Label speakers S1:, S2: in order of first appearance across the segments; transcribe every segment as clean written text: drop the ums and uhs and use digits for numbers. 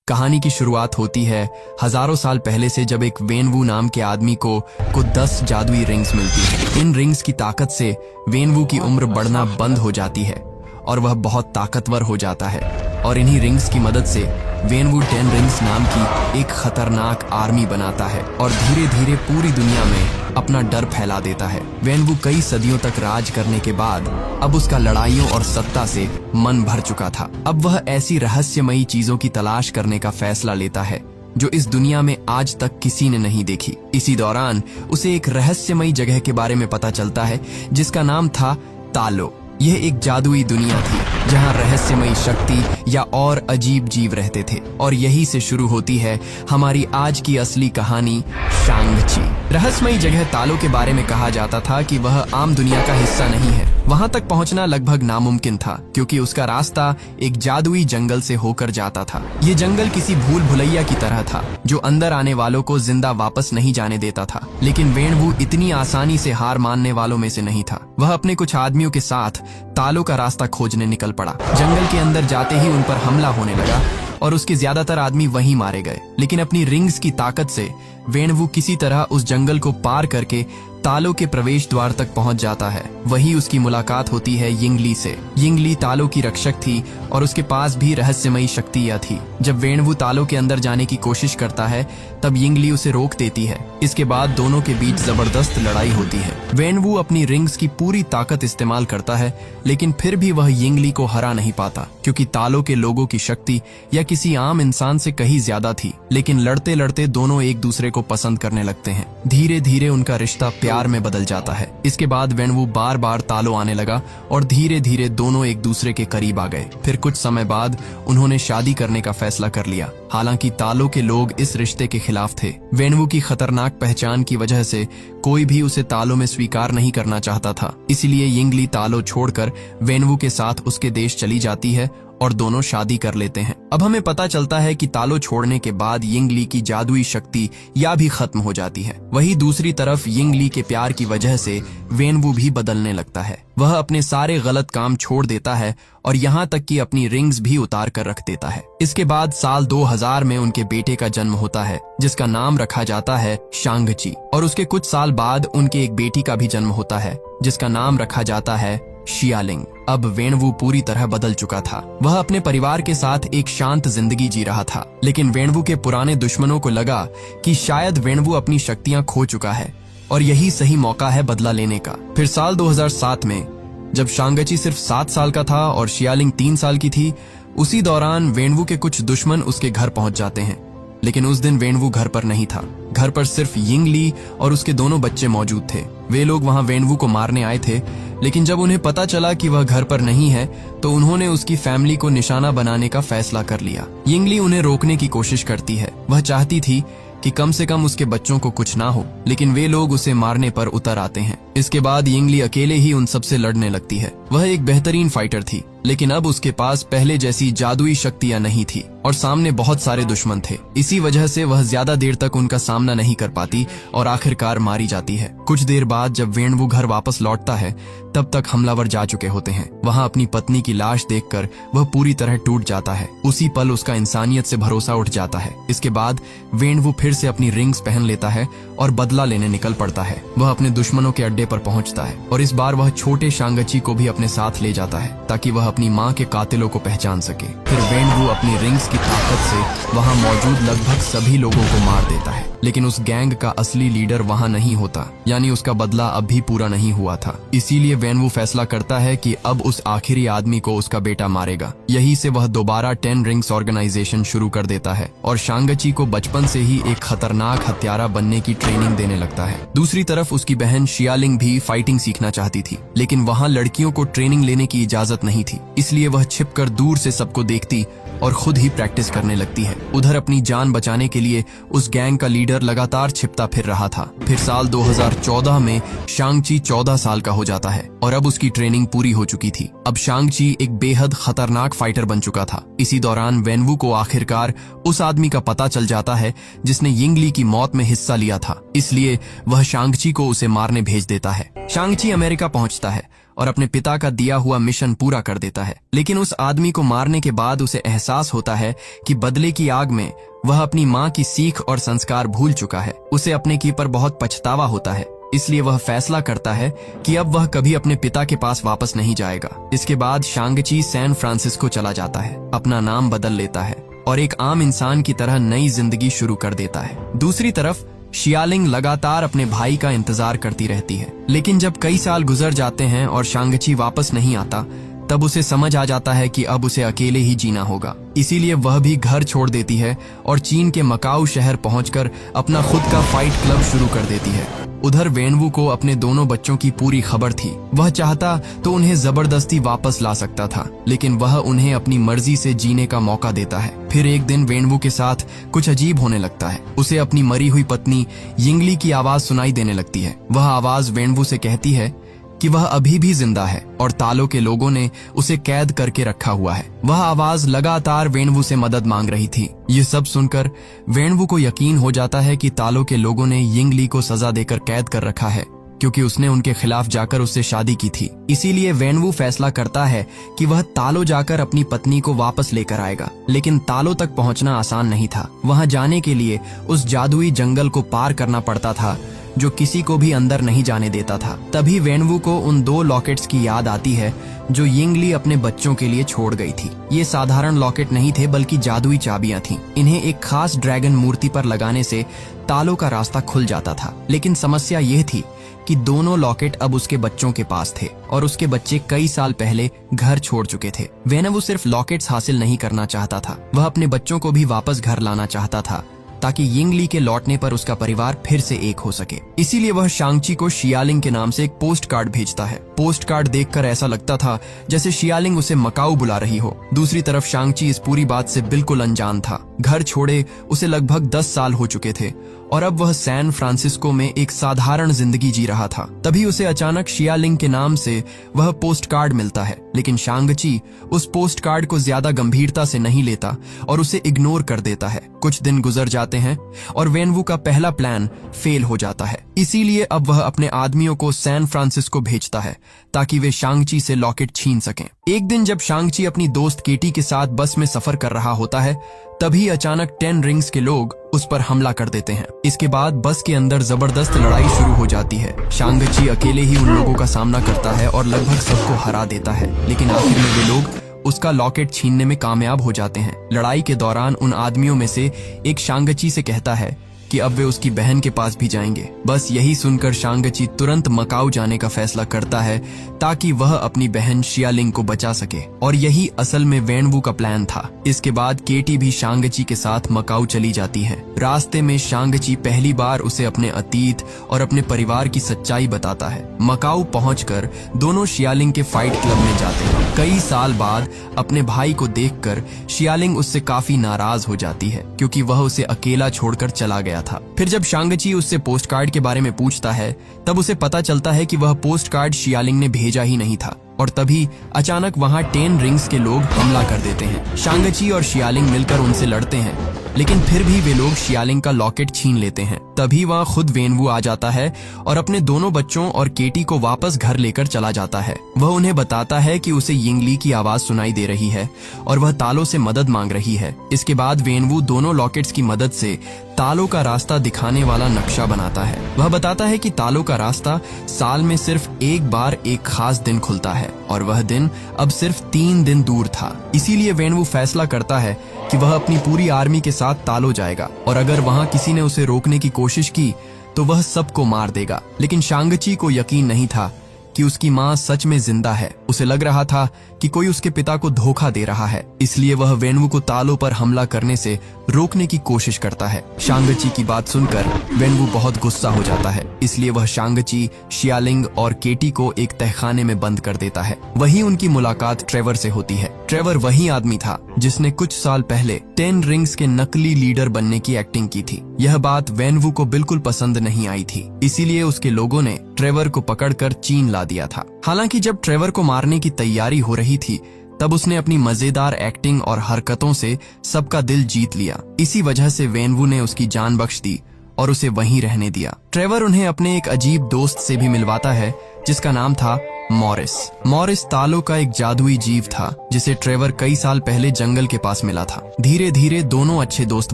S1: कहानी की शुरुआत होती है हजारों साल पहले से, जब एक वेनवू नाम के आदमी को 10 जादुई रिंग्स मिलती है। इन रिंग्स की ताकत से वेनवू की उम्र बढ़ना बंद हो जाती है और वह बहुत ताकतवर हो जाता है। और इन्हीं रिंग्स की मदद से वेनवू 10 रिंग्स नाम की एक खतरनाक आर्मी बनाता है और धीरे धीरे पूरी दुनिया में अपना डर फैला देता है। वेनवू कई सदियों तक राज करने के बाद अब उसका लड़ाइयों और सत्ता से मन भर चुका था। अब वह ऐसी रहस्यमयी चीजों की तलाश करने का फैसला लेता है जो इस दुनिया में आज तक किसी ने नहीं देखी। इसी दौरान उसे एक रहस्यमयी जगह के बारे में पता चलता है जिसका नाम था तालो। यह एक जादुई दुनिया थी जहां रहस्यमयी शक्ति या और अजीब जीव रहते थे, और यही से शुरू होती है हमारी आज की असली कहानी, शांग-ची। रहस्यमयी जगह तालो के बारे में कहा जाता था कि वह आम दुनिया का हिस्सा नहीं है। वहां तक पहुंचना लगभग नामुमकिन था क्योंकि उसका रास्ता एक जादुई जंगल से होकर जाता था। ये जंगल किसी भूल भुलैया की तरह था जो अंदर आने वालों को जिंदा वापस नहीं जाने देता था। लेकिन वेनवू इतनी आसानी से हार मानने वालों में से नहीं था। वह अपने कुछ आदमियों के साथ तालो का रास्ता खोजने निकल पड़ा। जंगल के अंदर जाते ही उन पर हमला होने लगा और उसके ज्यादातर आदमी वहीं मारे गए। लेकिन अपनी रिंग्स की ताकत से वेनवू किसी तरह उस जंगल को पार करके तालो के प्रवेश द्वार तक पहुंच जाता है। वही उसकी मुलाकात होती है यिंगली से। यिंगली तालो की रक्षक थी और उसके पास भी रहस्यमयी शक्तियां थी। जब वेनवू तालो के अंदर जाने की कोशिश करता है तब यिंगली उसे रोक देती है। इसके बाद दोनों के बीच जबरदस्त लड़ाई होती है। वेनवू अपनी रिंग्स की पूरी ताकत इस्तेमाल करता है लेकिन फिर भी वह यिंगली को हरा नहीं पाता क्योंकि तालो के लोगों की शक्ति या किसी आम इंसान से कहीं ज्यादा थी। लेकिन लड़ते लड़ते दोनों एक दूसरे को पसंद करने लगते हैं। धीरे धीरे उनका रिश्ता प्यार में बदल जाता है। इसके बाद वेनवू बार बार तालो आने लगा और धीरे धीरे दोनों एक दूसरे के करीब आ गए। फिर कुछ समय बाद उन्होंने शादी करने का फैसला कर लिया। हालांकि तालो के लोग इस रिश्ते के खिलाफ थे। वेनवू की खतरनाक पहचान की वजह से कोई भी उसे तालो में स्वीकार नहीं करना चाहता था। इसलिए यिंगली तालो छोड़कर वेनवू के साथ उसके देश चली जाती है और दोनों शादी कर लेते हैं। अब हमें पता चलता है कि तालो छोड़ने के बाद यिंगली की जादुई शक्ति या भी खत्म हो जाती है। वहीं दूसरी तरफ यिंगली के प्यार की वजह से वेनवू भी बदलने लगता है। वह अपने सारे गलत काम छोड़ देता है और यहाँ तक कि अपनी रिंग्स भी उतार कर रख देता है। इसके बाद साल 2000 में उनके बेटे का जन्म होता है जिसका नाम रखा जाता है शांग-ची, और उसके कुछ साल बाद उनके एक बेटी का भी जन्म होता है जिसका नाम रखा जाता है शियालिंग। अब वेनवू पूरी तरह बदल चुका था। वह अपने परिवार के साथ एक शांत जिंदगी जी रहा था। लेकिन वेनवू के पुराने दुश्मनों को लगा कि शायद वेनवू अपनी शक्तियां खो चुका है और यही सही मौका है बदला लेने का। फिर साल 2007 में जब शांग-ची सिर्फ 7 साल का था और शियालिंग 3 साल की थी, उसी दौरान वेनवू के कुछ दुश्मन उसके घर पहुंच जाते हैं। लेकिन उस दिन वेनवू घर पर नहीं था। घर पर सिर्फ यिंगली और उसके दोनों बच्चे मौजूद थे। वे लोग वहां वेनवू को मारने आए थे, लेकिन जब उन्हें पता चला कि वह घर पर नहीं है तो उन्होंने उसकी फैमिली को निशाना बनाने का फैसला कर लिया। यिंगली उन्हें रोकने की कोशिश करती है। वह चाहती थी कि कम से कम उसके बच्चों को कुछ ना हो, लेकिन वे लोग उसे मारने पर उतर आते हैं। इसके बाद यिंगली अकेले ही उन सबसे लड़ने लगती है। वह एक बेहतरीन फाइटर थी, लेकिन अब उसके पास पहले जैसी जादुई शक्तियां नहीं थी और सामने बहुत सारे दुश्मन थे। इसी वजह से वह ज्यादा देर तक उनका सामना नहीं कर पाती और आखिरकार मारी जाती है। कुछ देर बाद जब वेनवू घर वापस लौटता है तब तक हमलावर जा चुके होते हैं। वहां अपनी पत्नी की लाश देखकर वह पूरी तरह टूट जाता है। उसी पल उसका इंसानियत से भरोसा उठ जाता है। इसके बाद वेनवू फिर से अपनी रिंग्स पहन लेता है और बदला लेने निकल पड़ता है। वह अपने दुश्मनों के अड्डे पर पहुंचता है और इस बार वह छोटे शांग-ची को भी अपने साथ ले जाता है ताकि वह अपनी मां के कातिलों को पहचान सके। फिर वेनवू अपनी रिंग्स की ताकत से वहां मौजूद लगभग सभी लोगों को मार देता है। लेकिन उस गैंग का असली लीडर वहां नहीं होता, यानी उसका बदला अब भी पूरा नहीं हुआ था। इसीलिए वेनवू फैसला करता है कि अब उस आखिरी आदमी को उसका बेटा मारेगा। यही से वह दोबारा 10 रिंग्स ऑर्गेनाइजेशन शुरू कर देता है और शांग-ची को बचपन से ही एक खतरनाक हत्यारा बनने की ट्रेनिंग देने लगता है। दूसरी तरफ उसकी बहन शियालिंग भी फाइटिंग सीखना चाहती थी, लेकिन वहां लड़कियों को ट्रेनिंग लेने की इजाजत नहीं थी। इसलिए वह छिपकर दूर से सबको देखती और खुद ही प्रैक्टिस करने लगती है। उधर अपनी जान बचाने के लिए उस गैंग का लीडर लगातार छिपता फिर रहा था। फिर साल 2014 में शांग-ची 14 साल का हो जाता है और अब उसकी ट्रेनिंग पूरी हो चुकी थी। अब शांग-ची एक बेहद खतरनाक फाइटर बन चुका था। इसी दौरान वेनवू को आखिरकार उस आदमी का पता चल जाता है जिसने यिंगली की मौत में हिस्सा लिया था। इसलिए वह शांग-ची को उसे मारने भेज देता है। शांग-ची अमेरिका पहुंचता है और अपने पिता का दिया हुआ मिशन पूरा कर देता है। लेकिन उस आदमी को मारने के बाद उसे एहसास होता है कि बदले की आग में वह अपनी माँ की सीख और संस्कार भूल चुका है। उसे अपने की पर बहुत पछतावा होता है, इसलिए वह फैसला करता है कि अब वह कभी अपने पिता के पास वापस नहीं जाएगा। इसके बाद शांग-ची सैन फ्रांसिस्को चला जाता है, अपना नाम बदल लेता है और एक आम इंसान की तरह नई जिंदगी शुरू कर देता है। दूसरी तरफ शियालिंग लगातार अपने भाई का इंतजार करती रहती है, लेकिन जब कई साल गुजर जाते हैं और शांग-ची वापस नहीं आता, तब उसे समझ आ जाता है कि अब उसे अकेले ही जीना होगा। इसीलिए वह भी घर छोड़ देती है और चीन के मकाऊ शहर पहुंचकर अपना खुद का फाइट क्लब शुरू कर देती है। उधर वेनवू को अपने दोनों बच्चों की पूरी खबर थी। वह चाहता तो उन्हें जबरदस्ती वापस ला सकता था, लेकिन वह उन्हें अपनी मर्जी से जीने का मौका देता है। फिर एक दिन वेनवू के साथ कुछ अजीब होने लगता है। उसे अपनी मरी हुई पत्नी यिंगली की आवाज सुनाई देने लगती है। वह आवाज वेनवू से कहती है कि वह अभी भी जिंदा है और तालो के लोगों ने उसे कैद करके रखा हुआ है। वह आवाज लगातार वेनवू से मदद मांग रही थी। ये सब सुनकर वेनवू को यकीन हो जाता है कि तालो के लोगों ने यिंगली को सजा देकर कैद कर रखा है, क्योंकि उसने उनके खिलाफ जाकर उससे शादी की थी। इसीलिए वेनवू फैसला करता है कि वह तालो जाकर अपनी पत्नी को वापस लेकर आएगा। लेकिन तालो तक पहुंचना आसान नहीं था। वहां जाने के लिए उस जादुई जंगल को पार करना पड़ता था जो किसी को भी अंदर नहीं जाने देता था। तभी वेनवू को उन 2 लॉकेट्स की याद आती है जो यिंगली अपने बच्चों के लिए छोड़ गई थी। ये साधारण लॉकेट नहीं थे, बल्कि जादुई चाबियां थीं। इन्हें एक खास ड्रैगन मूर्ति पर लगाने से तालो का रास्ता खुल जाता था। लेकिन समस्या यह थी कि दोनों लॉकेट अब उसके बच्चों के पास थे और उसके बच्चे कई साल पहले घर छोड़ चुके थे। वेनवू सिर्फ लॉकेट्स हासिल नहीं करना चाहता था, वह अपने बच्चों को भी वापस घर लाना चाहता था, ताकि यिंगली के लौटने पर उसका परिवार फिर से एक हो सके। इसीलिए वह शांग-ची को शियालिंग के नाम से एक पोस्ट कार्ड भेजता है। पोस्ट कार्ड देखकर ऐसा लगता था जैसे शियालिंग उसे मकाऊ बुला रही हो। दूसरी तरफ शांग-ची इस पूरी बात से बिल्कुल अनजान था। घर छोड़े उसे लगभग 10 साल हो चुके थे और अब वह सैन फ्रांसिस्को में एक साधारण जिंदगी जी रहा था। तभी उसे अचानक शियालिंग के नाम से वह पोस्ट कार्ड मिलता है। लेकिन शांग-ची उस पोस्ट कार्ड को ज्यादा गंभीरता से नहीं लेता और उसे इग्नोर कर देता है। कुछ दिन गुजर जाते हैं और वेनवू का पहला प्लान फेल हो जाता है। इसीलिए अब वह अपने आदमियों को सैन फ्रांसिस्को भेजता है ताकि वे शांग-ची से लॉकेट छीन सकें। एक दिन जब शांग-ची अपनी दोस्त केटी के साथ बस में सफर कर रहा होता है, तभी अचानक 10 रिंग्स के लोग उस पर हमला कर देते हैं। इसके बाद बस के अंदर जबरदस्त लड़ाई शुरू हो जाती है। शांग-ची अकेले ही उन लोगों का सामना करता है और लगभग सबको हरा देता है। लेकिन आखिर में वे लोग उसका लॉकेट छीनने में कामयाब हो जाते हैं। लड़ाई के दौरान उन आदमियों में से एक शांग-ची से कहता है कि अब वे उसकी बहन के पास भी जाएंगे। बस यही सुनकर शांग-ची तुरंत मकाऊ जाने का फैसला करता है ताकि वह अपनी बहन शियालिंग को बचा सके, और यही असल में वेनवू का प्लान था। इसके बाद केटी भी शांग-ची के साथ मकाऊ चली जाती है। रास्ते में शांग-ची पहली बार उसे अपने अतीत और अपने परिवार की सच्चाई बताता है। मकाऊ पहुंचकर दोनों शियालिंग के फाइट क्लब में जाते हैं। कई साल बाद अपने भाई को देखकर शियालिंग उससे काफी नाराज हो जाती है, क्योंकि वह उसे अकेला छोड़कर चला गया था। फिर जब शांग-ची उससे पोस्ट कार्ड के बारे में पूछता है, तब उसे पता चलता है कि वह पोस्ट कार्ड शियालिंग ने भेजा ही नहीं था। और तभी अचानक वहां 10 रिंग्स के लोग हमला कर देते हैं। शांग-ची और शियालिंग मिलकर उनसे लड़ते हैं, लेकिन फिर भी वे लोग शियालिंग का लॉकेट छीन लेते हैं। तभी वहां खुद वेनवू आ जाता है और अपने दोनों बच्चों और केटी को वापस घर लेकर चला जाता है। वह उन्हें बताता है कि उसे यिंगली की आवाज सुनाई दे रही है और वह तालो से मदद मांग रही है। इसके बाद वेनवू दोनों लॉकेट्स की मदद से तालो का रास्ता दिखाने वाला नक्शा बनाता है। वह बताता है कि तालो का रास्ता साल में सिर्फ एक बार एक खास दिन खुलता है और वह दिन अब सिर्फ 3 दिन दूर था। इसीलिए वेनवू फैसला करता है कि वह अपनी पूरी आर्मी के साथ तालो जाएगा और अगर वहां किसी ने उसे रोकने की कोशिश की तो वह सबको मार देगा। लेकिन शांग-ची को यकीन नहीं था कि उसकी माँ सच में जिंदा है। उसे लग रहा था कि कोई उसके पिता को धोखा दे रहा है, इसलिए वह वेनवू को तालो पर हमला करने से रोकने की कोशिश करता है। शांग-ची की बात सुनकर वेनवू बहुत गुस्सा हो जाता है, इसलिए वह शांग-ची, शियालिंग और केटी को एक तहखाने में बंद कर देता है। वहीं उनकी मुलाकात ट्रेवर से होती है। ट्रेवर वही आदमी था जिसने कुछ साल पहले 10 रिंग्स के नकली लीडर बनने की एक्टिंग की थी। यह बात वेनवू को बिल्कुल पसंद नहीं आई थी, इसीलिए उसके लोगों ने ट्रेवर को पकड़कर चीन ला दिया था। हालांकि जब ट्रेवर को मारने की तैयारी हो रही थी, तब उसने अपनी मजेदार एक्टिंग और हरकतों से सबका दिल जीत लिया। इसी वजह से वेनवू ने उसकी जान बख्श दी और उसे वहीं रहने दिया। ट्रेवर उन्हें अपने एक अजीब दोस्त से भी मिलवाता है जिसका नाम था मॉरिस तालो का एक जादुई जीव था जिसे ट्रेवर कई साल पहले जंगल के पास मिला था। धीरे धीरे दोनों अच्छे दोस्त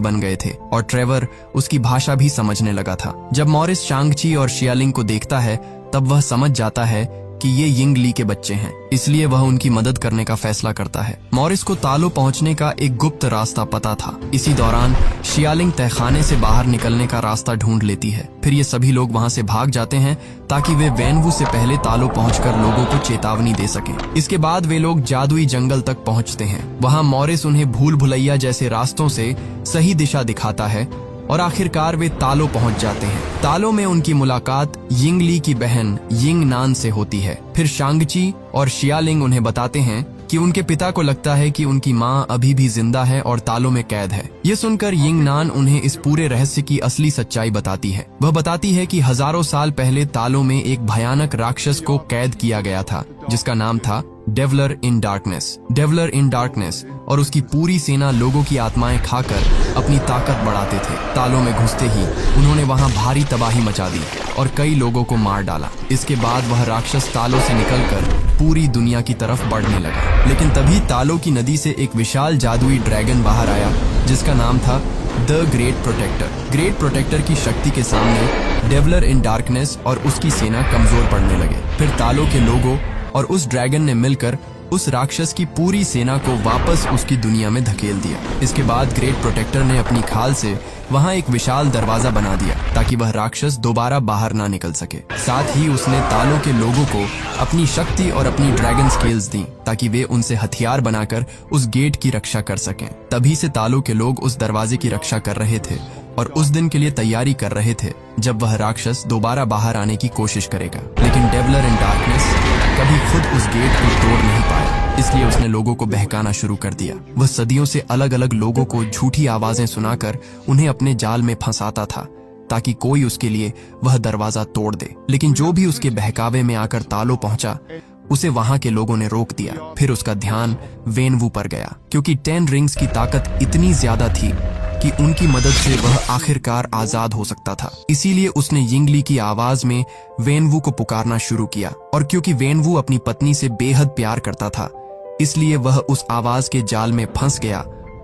S1: बन गए थे और ट्रेवर उसकी भाषा भी समझने लगा था। जब मॉरिस शांग-ची और शियालिंग को देखता है तब वह समझ जाता है कि ये यिंग ली के बच्चे हैं, इसलिए वह उनकी मदद करने का फैसला करता है। मॉरिस को तालो पहुंचने का एक गुप्त रास्ता पता था। इसी दौरान शियालिंग तहखाने से बाहर निकलने का रास्ता ढूंढ लेती है। फिर ये सभी लोग वहां से भाग जाते हैं ताकि वे वैनवू से पहले तालो पहुंचकर लोगों को चेतावनी दे सकें। इसके बाद वे लोग जादुई जंगल तक पहुंचते हैं। वहां मॉरिस उन्हें भूल भुलैया जैसे रास्तों से सही दिशा दिखाता है और आखिरकार वे तालो पहुंच जाते हैं। तालो में उनकी मुलाकात यिंग ली की बहन यिंग नान से होती है। फिर शांग-ची और शियालिंग उन्हें बताते हैं कि उनके पिता को लगता है कि उनकी माँ अभी भी जिंदा है और तालो में कैद है। ये सुनकर यिंग नान उन्हें इस पूरे रहस्य की असली सच्चाई बताती है। वह बताती है कि हजारों साल पहले तालो में एक भयानक राक्षस को कैद किया गया था जिसका नाम था डेवलर इन डार्कनेस और उसकी पूरी सेना लोगों की आत्माएं खाकर अपनी ताकत बढ़ाते थे। तालों में घुसते ही उन्होंने वहां भारी तबाही मचा दी और कई लोगों को मार डाला। इसके बाद वह राक्षस तालों से निकलकर पूरी दुनिया की तरफ बढ़ने लगा। लेकिन तभी तालों की नदी से एक विशाल जादुई ड्रैगन बाहर आया जिसका नाम था द ग्रेट प्रोटेक्टर की शक्ति के सामने डेवलर इन डार्कनेस और उसकी सेना कमजोर पड़ने लगे। फिर तालों के लोगों और उस ड्रैगन ने मिलकर उस राक्षस की पूरी सेना को वापस उसकी दुनिया में धकेल दिया। इसके बाद ग्रेट प्रोटेक्टर ने अपनी खाल से वहां एक विशाल दरवाजा बना दिया ताकि वह राक्षस दोबारा बाहर ना निकल सके। साथ ही उसने तालों के लोगों को अपनी शक्ति और अपनी ड्रैगन स्केल्स दी ताकि वे उनसे हथियार बनाकर उस गेट की रक्षा कर सकें। तभी से तालों के लोग उस दरवाजे की रक्षा कर रहे थे और उस दिन के लिए तैयारी कर रहे थे जब वह राक्षस दोबारा बाहर आने की कोशिश करेगा। लेकिन डेवलर इन डार्कनेस कभी खुद उस गेट को तोड़ नहीं पाया, इसलिए उसने लोगों को बहकाना शुरू कर दिया। वह सदियों से अलग अलग लोगों को झूठी आवाजें सुनाकर उन्हें अपने जाल में फंसाता था ताकि कोई उसके लिए वह दरवाजा तोड़ दे। लेकिन जो भी उसके बहकावे में आकर तालो पहुंचा उसे वहां के लोगों ने रोक दिया। फिर उसका ध्यान वैनवू पर गया क्योंकि 10 रिंग्स की ताकत इतनी ज्यादा थी कि उनकी मदद से वह आखिरकार आजाद हो सकता था। इसीलिए उसने यिंग ली की आवाज में वैनवू को पुकारना शुरू किया और क्योंकि वैनवू अपनी पत्नी से बेहद प्यार करता था इसलिए वह उस आवाज के जाल में फंस गया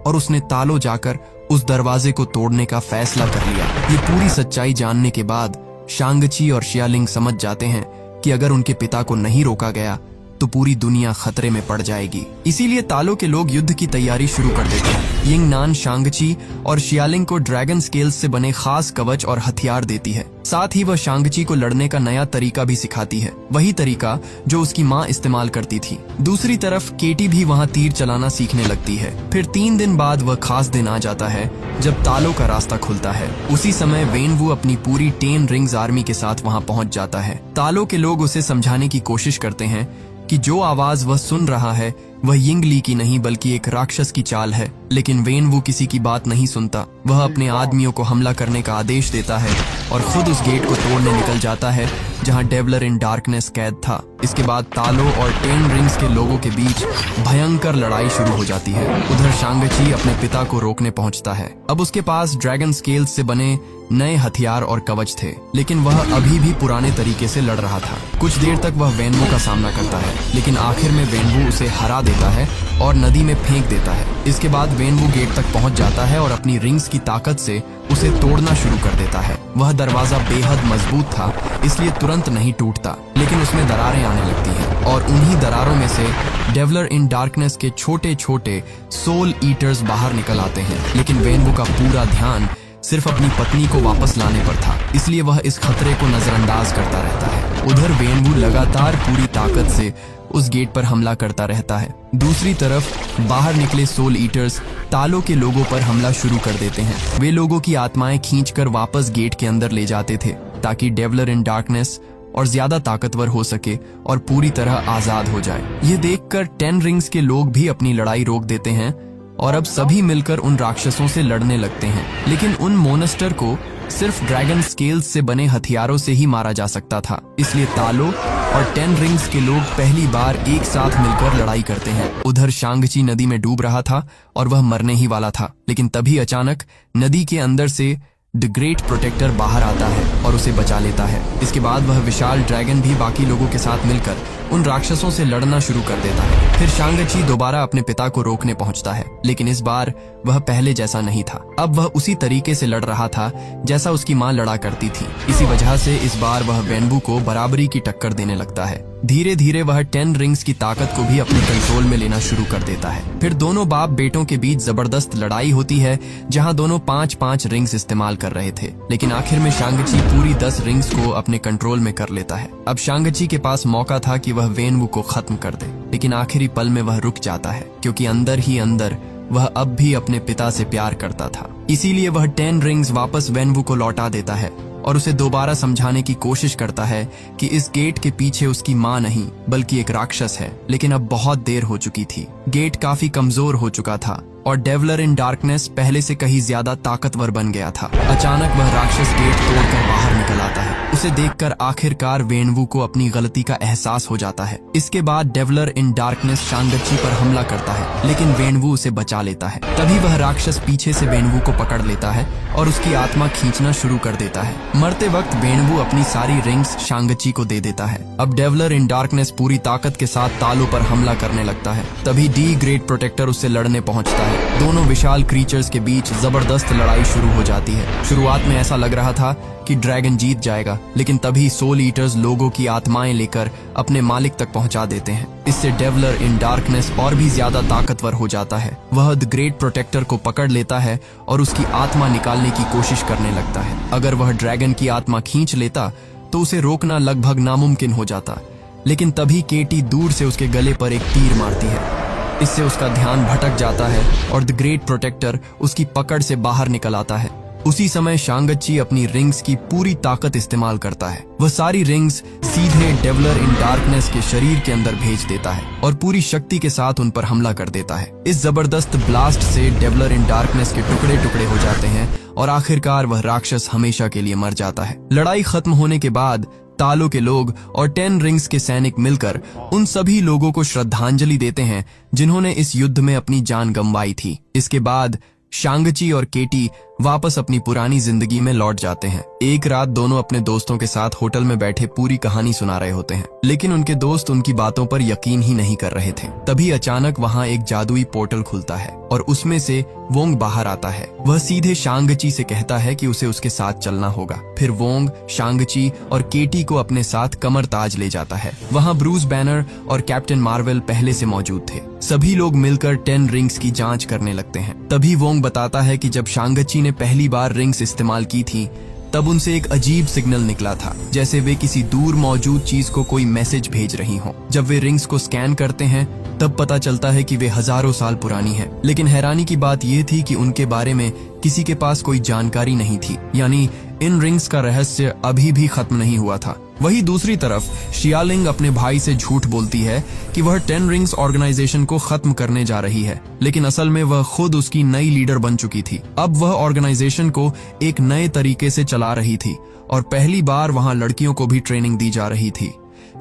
S1: और उसने तालो जाकर उस दरवाजे को तोड़ने का फैसला कर लिया। ये पूरी सच्चाई जानने के बाद शांग-ची और शियालिंग समझ जाते हैं कि अगर उनके पिता को नहीं रोका गया तो पूरी दुनिया खतरे में पड़ जाएगी। इसीलिए तालो के लोग युद्ध की तैयारी शुरू कर देते हैं। यिंग नान शांग-ची और शियालिंग को ड्रैगन स्केल्स से बने खास कवच और हथियार देती है। साथ ही वह शांग-ची को लड़ने का नया तरीका भी सिखाती है, वही तरीका जो उसकी माँ इस्तेमाल करती थी। दूसरी तरफ केटी भी वहाँ तीर चलाना सीखने लगती है। फिर 3 दिन बाद वह खास दिन आ जाता है जब तालो का रास्ता खुलता है। उसी समय वैनवू अपनी पूरी 10 रिंग्स आर्मी के साथ वहाँ पहुँच जाता है। तालो के लोग उसे समझाने की कोशिश करते हैं कि जो आवाज वह सुन रहा है वह यिंग ली की नहीं बल्कि एक राक्षस की चाल है। लेकिन वैनवू किसी की बात नहीं सुनता। वह अपने आदमियों को हमला करने का आदेश देता है और खुद उस गेट को तोड़ने निकल जाता है जहां डेवलर इन डार्कनेस कैद था। इसके बाद तालो और 10 रिंग्स के लोगों के बीच भयंकर लड़ाई शुरू हो जाती है। उधर शांग-ची अपने पिता को रोकने पहुंचता है। अब उसके पास ड्रैगन स्केल्स से बने नए हथियार और कवच थे, लेकिन वह अभी भी पुराने तरीके से लड़ रहा था। कुछ देर तक वह वैनवू का सामना करता है, लेकिन आखिर में वैनवू उसे हरा देता है और नदी में फेंक देता है। इसके बाद वैनवू गेट तक पहुंच जाता है और अपनी रिंग्स की ताकत से उसे तोड़ना शुरू कर देता है। वह दरवाजा बेहद मजबूत था, इसलिए तुरंत नहीं टूटता, लेकिन उसमें दरारें आने लगती हैं और उन्हीं दरारों में से डेवलर इन डार्कनेस के छोटे छोटे सोल ईटर्स बाहर निकल आते हैं। लेकिन वैनवू का पूरा ध्यान सिर्फ अपनी पत्नी को वापस लाने पर था, इसलिए वह इस खतरे को नजरअंदाज करता रहता है। उधर वैनवू लगातार पूरी ताकत से उस गेट पर हमला करता रहता है। दूसरी तरफ बाहर निकले सोल ईटर्स तालो के लोगों पर हमला शुरू कर देते हैं। वे लोगों की आत्माएं खींचकर वापस गेट के अंदर ले जाते थे ताकि डेवलर इन डार्कनेस और ज्यादा ताकतवर हो सके और पूरी तरह आजाद हो जाए। ये देखकर 10 रिंग्स के लोग भी अपनी लड़ाई रोक देते हैं और अब सभी मिलकर उन राक्षसों से लड़ने लगते हैं। लेकिन उन मोनेस्टर को सिर्फ ड्रैगन स्केल्स से बने हथियारों से ही मारा जा सकता था, इसलिए तालो और 10 रिंग्स के लोग पहली बार एक साथ मिलकर लड़ाई करते हैं। उधर शांग-ची नदी में डूब रहा था और वह मरने ही वाला था, लेकिन तभी अचानक नदी के अंदर से द ग्रेट प्रोटेक्टर बाहर आता है और उसे बचा लेता है। इसके बाद वह विशाल ड्रैगन भी बाकी लोगों के साथ मिलकर उन राक्षसों से लड़ना शुरू कर देता है। फिर शांग-ची दोबारा अपने पिता को रोकने पहुंचता है, लेकिन इस बार वह पहले जैसा नहीं था। अब वह उसी तरीके से लड़ रहा था जैसा उसकी माँ लड़ा करती थी। इसी वजह से इस बार वह वेनवू को बराबरी की टक्कर देने लगता है। धीरे धीरे वह 10 रिंग्स की ताकत को भी अपने कंट्रोल में लेना शुरू कर देता है। फिर दोनों बाप बेटों के बीच जबरदस्त लड़ाई होती है, जहां दोनों 5-5 रिंग्स इस्तेमाल कर रहे थे, लेकिन आखिर में शांग-ची पूरी 10 रिंग्स को अपने कंट्रोल में कर लेता है। अब शांग-ची के पास मौका था कि वह वेनवू को खत्म कर दे, लेकिन आखिरी पल में वह रुक जाता है, क्योंकि अंदर ही अंदर वह अब भी अपने पिता से प्यार करता था। इसीलिए वह 10 रिंग्स वापस वेनवू को लौटा देता है और उसे दोबारा समझाने की कोशिश करता है कि इस गेट के पीछे उसकी माँ नहीं बल्कि एक राक्षस है। लेकिन अब बहुत देर हो चुकी थी। गेट काफी कमजोर हो चुका था और डेवलर इन डार्कनेस पहले से कहीं ज्यादा ताकतवर बन गया था। अचानक वह राक्षस गेट तोड़कर बाहर निकल आता है। उसे देखकर आखिरकार वेनवू को अपनी गलती का एहसास हो जाता है। इसके बाद डेवलर इन डार्कनेस शांग-ची पर हमला करता है, लेकिन वेनवू उसे बचा लेता है। तभी वह राक्षस पीछे से वेनवू को पकड़ लेता है और उसकी आत्मा खींचना शुरू कर देता है। मरते वक्त वेनवू अपनी सारी रिंग्स शांग-ची को दे देता है। अब डेवलर इन डार्कनेस पूरी ताकत के साथ तालों पर हमला करने लगता है। तभी डी ग्रेट प्रोटेक्टर उससे लड़ने पहुंचता है। दोनों विशाल क्रीचर्स के बीच जबरदस्त लड़ाई शुरू हो जाती है। शुरुआत में ऐसा लग रहा था कि ड्रैगन जीत जाएगा, लेकिन तभी सोल ईटर्स लोगों की आत्माएं लेकर अपने मालिक तक पहुंचा देते हैं। इससे डेवलर इन डार्कनेस और भी ज्यादा ताकतवर हो जाता है। वह द ग्रेट प्रोटेक्टर को पकड़ लेता है और उसकी आत्मा निकालने की कोशिश करने लगता है। अगर वह ड्रैगन की आत्मा खींच लेता तो उसे रोकना लगभग नामुमकिन हो जाता, लेकिन तभी केटी दूर से उसके गले पर एक तीर मारती है। इससे उसका ध्यान भटक जाता है और द ग्रेट प्रोटेक्टर उसकी पकड़ से बाहर निकल आता है। उसी समय शांग-ची अपनी रिंग्स की पूरी ताकत इस्तेमाल करता है। वह सारी रिंग्स सीधे डेवलर इन डार्कनेस के शरीर के अंदर भेज देता है और पूरी शक्ति के साथ उन पर हमला कर देता है। इस जबरदस्त ब्लास्ट से डेवलर इन डार्कनेस के टुकड़े टुकड़े हो जाते हैं और आखिरकार वह राक्षस हमेशा के लिए मर जाता है। लड़ाई खत्म होने के बाद तालों के लोग और 10 रिंग्स के सैनिक मिलकर उन सभी लोगों को श्रद्धांजलि देते हैं जिन्होंने इस युद्ध में अपनी जान गंवाई थी। इसके बाद शांग-ची और केटी वापस अपनी पुरानी जिंदगी में लौट जाते हैं। एक रात दोनों अपने दोस्तों के साथ होटल में बैठे पूरी कहानी सुना रहे होते हैं, लेकिन उनके दोस्त उनकी बातों पर यकीन ही नहीं कर रहे थे। तभी अचानक वहां एक जादुई पोर्टल खुलता है और उसमें से वोंग बाहर आता है। वह सीधे शांग-ची से कहता है कि उसे उसके साथ चलना होगा। फिर वोंग शांग-ची और केटी को अपने साथ कमर ताज ले जाता है। वहां ब्रूस बैनर और कैप्टन मार्वल पहले से मौजूद थे। सभी लोग मिलकर 10 रिंग्स की जांच करने लगते हैं। तभी वोंग बताता है कि जब शांग-ची ने पहली बार रिंग्स इस्तेमाल की थी तब उनसे एक अजीब सिग्नल निकला था, जैसे वे किसी दूर मौजूद चीज को कोई मैसेज भेज रही हो। जब वे रिंग्स को स्कैन करते हैं तब पता चलता है कि वे हजारों साल पुरानी है। लेकिन हैरानी की बात यह थी कि उनके बारे में किसी के पास कोई जानकारी नहीं थी, यानी इन रिंग्स का रहस्य अभी भी खत्म नहीं हुआ था। वही दूसरी तरफ शियालिंग अपने भाई से झूठ बोलती है कि वह 10 रिंग्स ऑर्गेनाइजेशन को खत्म करने जा रही है, लेकिन असल में वह खुद उसकी नई लीडर बन चुकी थी। अब वह ऑर्गेनाइजेशन को एक नए तरीके से चला रही थी और पहली बार वहां लड़कियों को भी ट्रेनिंग दी जा रही थी।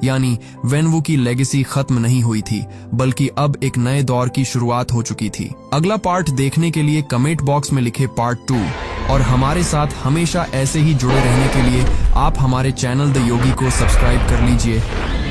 S1: यानी वेनवू की लेगेसी खत्म नहीं हुई थी, बल्कि अब एक नए दौर की शुरुआत हो चुकी थी। अगला पार्ट देखने के लिए कमेंट बॉक्स में लिखे पार्ट 2 और हमारे साथ हमेशा ऐसे ही जुड़े रहने के लिए आप हमारे चैनल द योगी को सब्सक्राइब कर लीजिए।